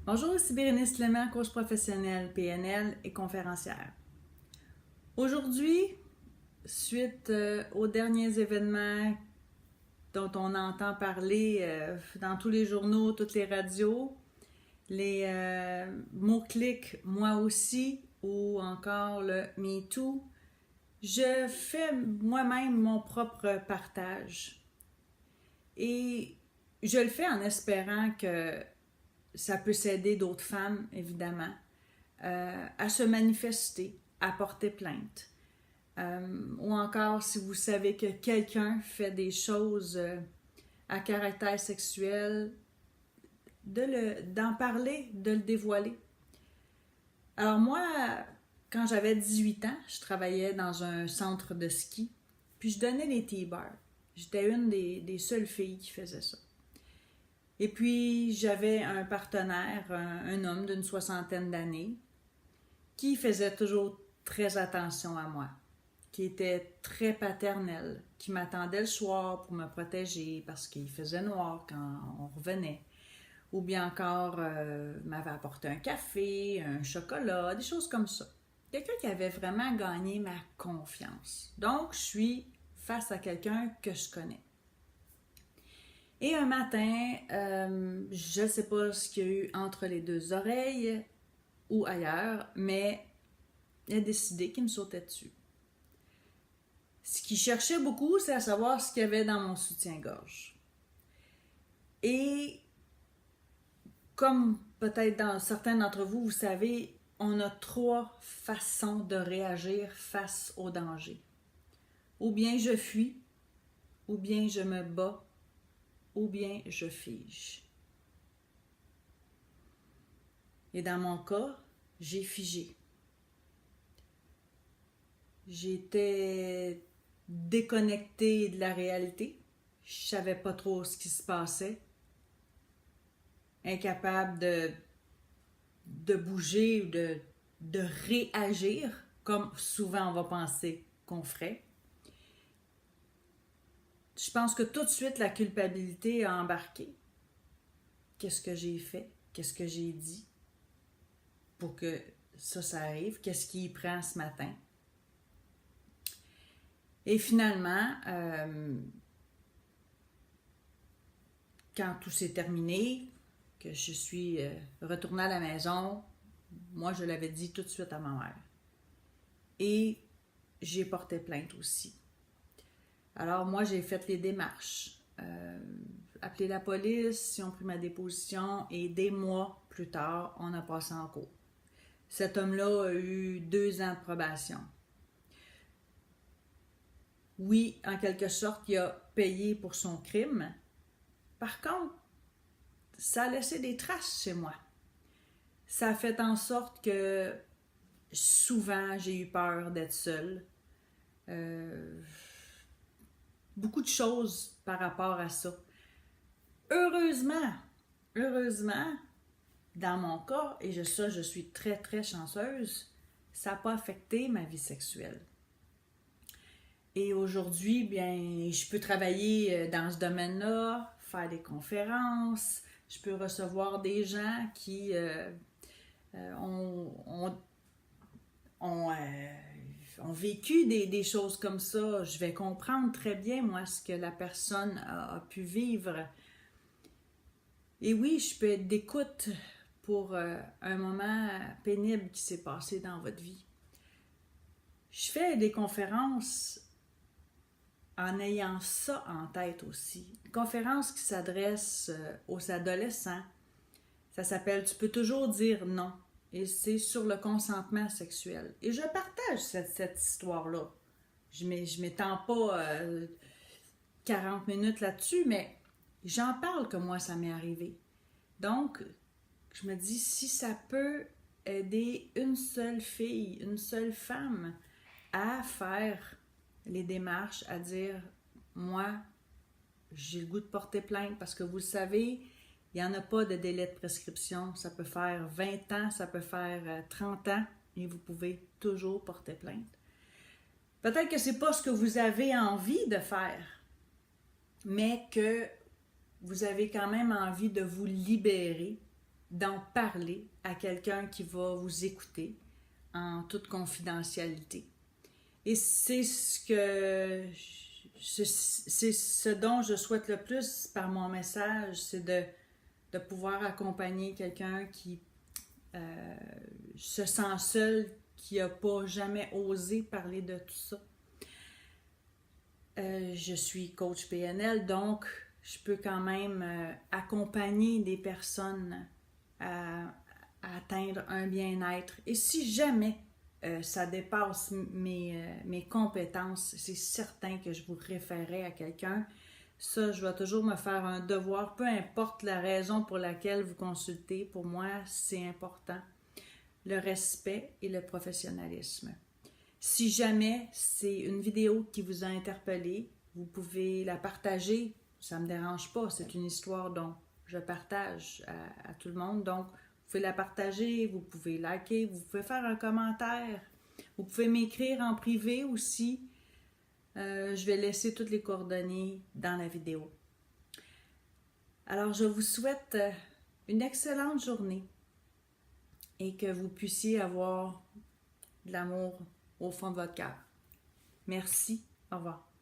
Bonjour, ici Bérénice Clément, coach professionnel PNL et conférencière. Aujourd'hui, suite aux derniers événements dont on entend parler dans tous les journaux, toutes les radios, les mots-clics moi aussi ou encore le MeToo, je fais moi-même mon propre partage. Et je le fais en espérant que ça peut aider d'autres femmes, évidemment, à se manifester, à porter plainte. Ou encore, si vous savez que quelqu'un fait des choses à caractère sexuel, d'en parler, de le dévoiler. Alors moi, quand j'avais 18 ans, je travaillais dans un centre de ski, puis je donnais des T-bars. J'étais une des seules filles qui faisait ça. Et puis, j'avais un partenaire, un homme d'une 60aine d'années, qui faisait toujours très attention à moi, qui était très paternel, qui m'attendait le soir pour me protéger parce qu'il faisait noir quand on revenait. Ou bien encore, m'avait apporté un café, un chocolat, des choses comme ça. Quelqu'un qui avait vraiment gagné ma confiance. Donc, je suis face à quelqu'un que je connais. Et un matin, je ne sais pas ce qu'il y a eu entre les deux oreilles ou ailleurs, mais il a décidé qu'il me sautait dessus. Ce qu'il cherchait beaucoup, c'est à savoir ce qu'il y avait dans mon soutien-gorge. Et comme peut-être dans certains d'entre vous, vous savez, on a 3 façons de réagir face au danger. Ou bien je fuis, ou bien je me bats, ou bien je fige. Et dans mon cas, j'ai figé. J'étais déconnectée de la réalité. Je savais pas trop ce qui se passait. Incapable de bouger ou de réagir comme souvent on va penser qu'on ferait. Je pense que tout de suite la culpabilité a embarqué. Qu'est-ce que j'ai fait? Qu'est-ce que j'ai dit pour que ça arrive? Qu'est-ce qui y prend ce matin? Et finalement, quand tout s'est terminé, que je suis retournée à la maison, moi je l'avais dit tout de suite à ma mère. Et j'ai porté plainte aussi. Alors moi j'ai fait les démarches, appelé la police, ils ont pris ma déposition et des mois plus tard, on a passé en cours. Cet homme-là a eu 2 ans de probation. Oui, en quelque sorte, il a payé pour son crime. Par contre, ça a laissé des traces chez moi. Ça a fait en sorte que souvent, j'ai eu peur d'être seule. Beaucoup de choses par rapport à ça. Heureusement, dans mon cas, et je suis très, très chanceuse, ça n'a pas affecté ma vie sexuelle. Et aujourd'hui, bien, je peux travailler dans ce domaine-là, faire des conférences, je peux recevoir des gens qui ont vécu des choses comme ça. Je vais comprendre très bien, moi, ce que la personne a pu vivre. Et oui, je peux être d'écoute pour un moment pénible qui s'est passé dans votre vie. Je fais des conférences en ayant ça en tête aussi. Une conférence qui s'adresse aux adolescents. Ça s'appelle « Tu peux toujours dire non ». Et c'est sur le consentement sexuel. Et je partage cette histoire-là. Je ne m'étends pas 40 minutes là-dessus, mais j'en parle que moi, ça m'est arrivé. Donc, je me dis, si ça peut aider une seule fille, une seule femme à faire les démarches, à dire, moi, j'ai le goût de porter plainte parce que vous le savez, il n'y en a pas de délai de prescription. Ça peut faire 20 ans, ça peut faire 30 ans et vous pouvez toujours porter plainte. Peut-être que ce n'est pas ce que vous avez envie de faire, mais que vous avez quand même envie de vous libérer d'en parler à quelqu'un qui va vous écouter en toute confidentialité. Et c'est ce dont je souhaite le plus par mon message, c'est de pouvoir accompagner quelqu'un qui se sent seul, qui n'a pas jamais osé parler de tout ça. Je suis coach PNL, donc je peux quand même accompagner des personnes à atteindre un bien-être. Et si jamais ça dépasse mes compétences, c'est certain que je vous référerai à quelqu'un. Ça, je vais toujours me faire un devoir, peu importe la raison pour laquelle vous consultez. Pour moi, c'est important. Le respect et le professionnalisme. Si jamais c'est une vidéo qui vous a interpellé, vous pouvez la partager. Ça ne me dérange pas. C'est une histoire dont je partage à tout le monde. Donc, vous pouvez la partager, vous pouvez liker, vous pouvez faire un commentaire. Vous pouvez m'écrire en privé aussi. Je vais laisser toutes les coordonnées dans la vidéo. Alors, je vous souhaite une excellente journée et que vous puissiez avoir de l'amour au fond de votre cœur. Merci. Au revoir.